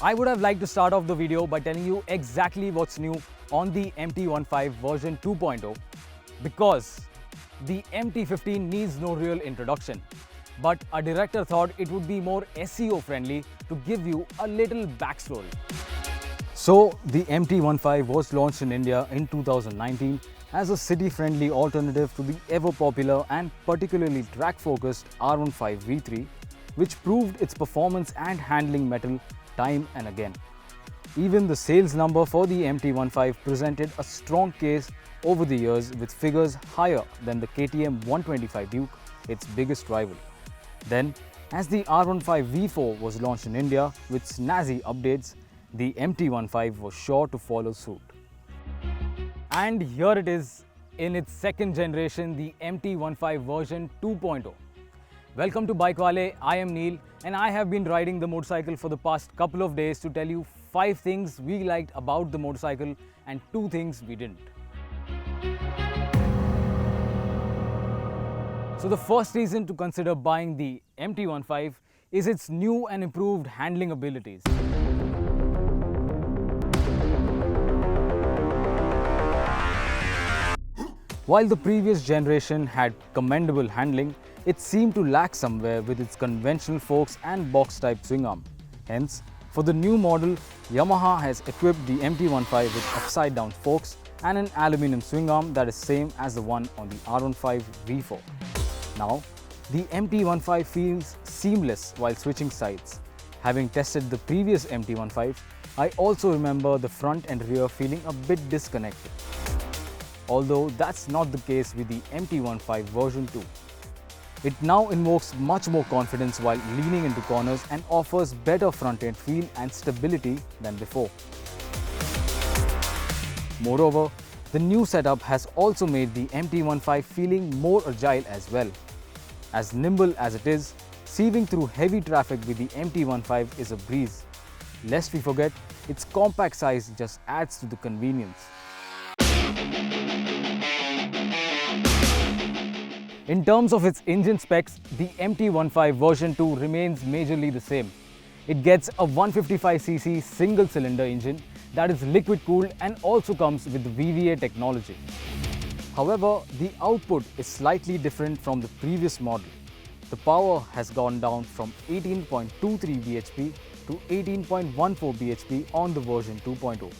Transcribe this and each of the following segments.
I would have liked to start off the video by telling you exactly what's new on the MT-15 version 2.0 because the MT-15 needs no real introduction. But a director thought it would be more SEO friendly to give you a little backstory. So the MT-15 was launched in India in 2019 as a city-friendly alternative to the ever-popular and particularly track-focused R15 V3, which proved its performance and handling mettle time and again. Even the sales number for the MT-15 presented a strong case over the years with figures higher than the KTM 125 Duke, its biggest rival. Then, as the R15 V4 was launched in India with snazzy updates, the MT-15 was sure to follow suit. And here it is in its second generation, the MT-15 version 2.0. Welcome to BikeWale, I am Neil and I have been riding the motorcycle for the past couple of days to tell you 5 things we liked about the motorcycle and 2 things we didn't. So the first reason to consider buying the MT-15 is its new and improved handling abilities. While the previous generation had commendable handling, it seemed to lack somewhere with its conventional forks and box-type swing arm. Hence, for the new model, Yamaha has equipped the MT-15 with upside-down forks and an aluminium swing arm that is same as the one on the R15 V4. Now, the MT-15 feels seamless while switching sides. Having tested the previous MT-15, I also remember the front and rear feeling a bit disconnected. Although that's not the case with the MT-15 version 2. It now invokes much more confidence while leaning into corners and offers better front-end feel and stability than before. Moreover, the new setup has also made the MT-15 feeling more agile as well. As nimble as it is, sieving through heavy traffic with the MT-15 is a breeze. Lest we forget, its compact size just adds to the convenience. In terms of its engine specs, the MT-15 version 2 remains majorly the same. It gets a 155cc single-cylinder engine that is liquid-cooled and also comes with the VVA technology. However, the output is slightly different from the previous model. The power has gone down from 18.23 bhp to 18.14 bhp on the version 2.0.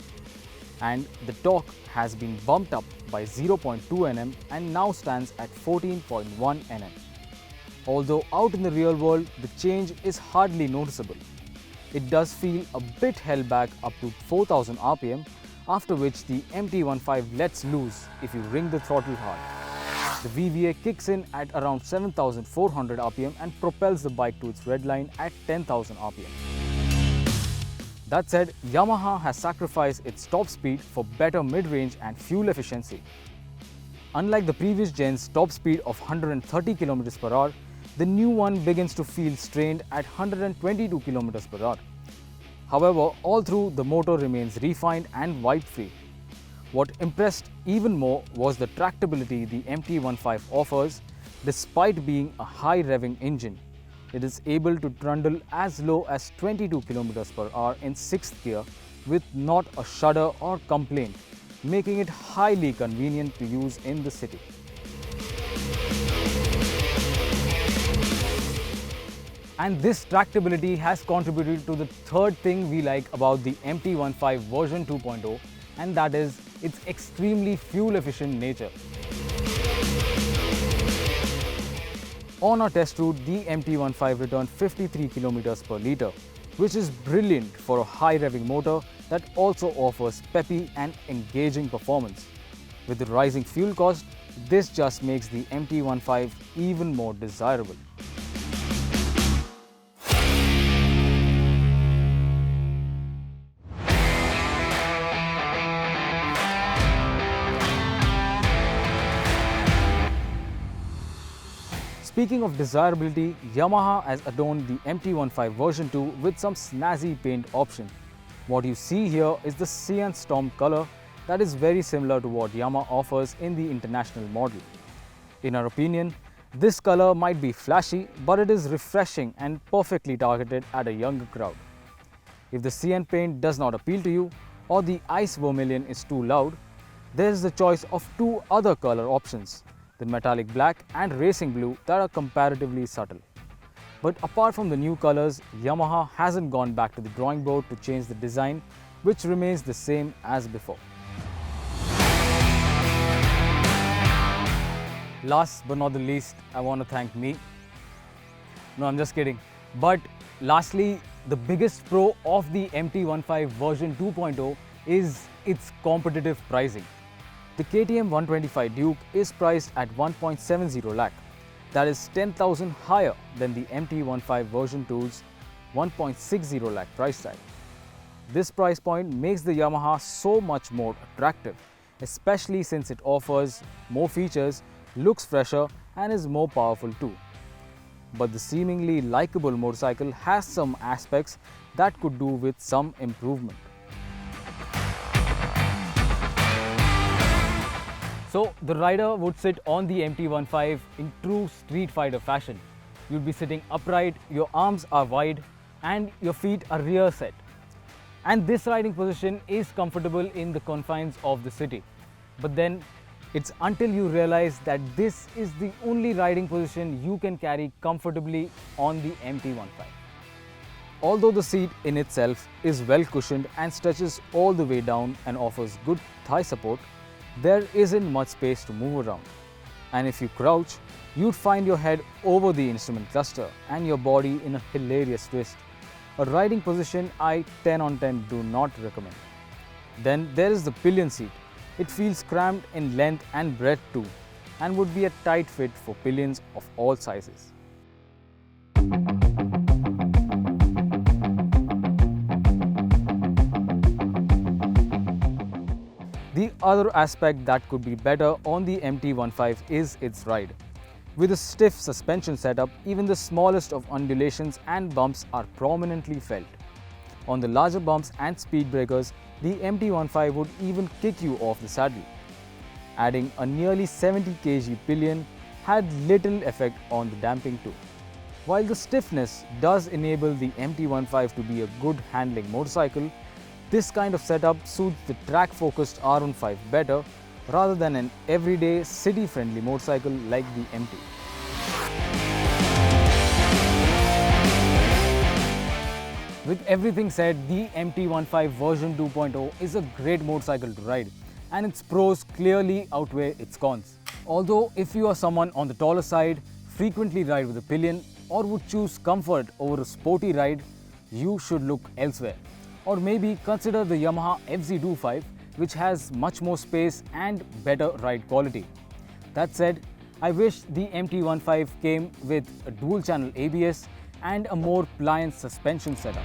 And the torque has been bumped up by 0.2 Nm and now stands at 14.1 Nm. Although out in the real world, the change is hardly noticeable. It does feel a bit held back up to 4000 rpm, after which the MT-15 lets loose if you ring the throttle hard. The VVA kicks in at around 7400 rpm and propels the bike to its red line at 10,000 rpm. That said, Yamaha has sacrificed its top speed for better mid-range and fuel efficiency. Unlike the previous gen's top speed of 130 km per hour, the new one begins to feel strained at 122 km per hour. However, all through the motor remains refined and wipe-free. What impressed even more was the tractability the MT-15 offers. Despite being a high-revving engine, it is able to trundle as low as 22 km per hour in 6th gear with not a shudder or complaint, making it highly convenient to use in the city. And this tractability has contributed to the third thing we like about the MT-15 version 2.0, and that is its extremely fuel-efficient nature. On our test route, the MT-15 returned 53 km per litre, which is brilliant for a high-revving motor that also offers peppy and engaging performance. With the rising fuel cost, this just makes the MT-15 even more desirable. Speaking of desirability, Yamaha has adorned the MT-15 version 2 with some snazzy paint option. What you see here is the Cyan Storm color that is very similar to what Yamaha offers in the international model. In our opinion, this color might be flashy, but it is refreshing and perfectly targeted at a younger crowd. If the cyan paint does not appeal to you or the ice vermilion is too loud, there is the choice of two other color options, the metallic black and racing blue, that are comparatively subtle. But apart from the new colors, Yamaha hasn't gone back to the drawing board to change the design, which remains the same as before. Last but not the least, I want to thank me. No, I'm just kidding. But lastly, the biggest pro of the MT-15 version 2.0 is its competitive pricing. The KTM 125 Duke is priced at 1.70 lakh. That is 10,000 higher than the MT-15 version 2's 1.60 lakh price tag. This price point makes the Yamaha so much more attractive, especially since it offers more features, looks fresher and is more powerful too. But the seemingly likable motorcycle has some aspects that could do with some improvement. So the rider would sit on the MT-15 in true Street Fighter fashion. You'd be sitting upright, your arms are wide and your feet are rear set. And this riding position is comfortable in the confines of the city. But then it's until you realize that this is the only riding position you can carry comfortably on the MT-15. Although the seat in itself is well cushioned and stretches all the way down and offers good thigh support, there isn't much space to move around. And if you crouch, you'd find your head over the instrument cluster and your body in a hilarious twist. A riding position I 10 on 10 do not recommend. Then there is the pillion seat. It feels cramped in length and breadth too, and would be a tight fit for pillions of all sizes. The other aspect that could be better on the MT-15 is its ride. With a stiff suspension setup, even the smallest of undulations and bumps are prominently felt. On the larger bumps and speed breakers, the MT-15 would even kick you off the saddle. Adding a nearly 70 kg pillion had little effect on the damping too. While the stiffness does enable the MT-15 to be a good handling motorcycle, this kind of setup suits the track-focused R15 better rather than an everyday city-friendly motorcycle like the MT. With everything said, the MT-15 version 2.0 is a great motorcycle to ride, and its pros clearly outweigh its cons. Although if you are someone on the taller side, frequently ride with a pillion, or would choose comfort over a sporty ride, you should look elsewhere. Or maybe consider the Yamaha FZ25, which has much more space and better ride quality. That said, I wish the MT-15 came with a dual channel ABS and a more pliant suspension setup.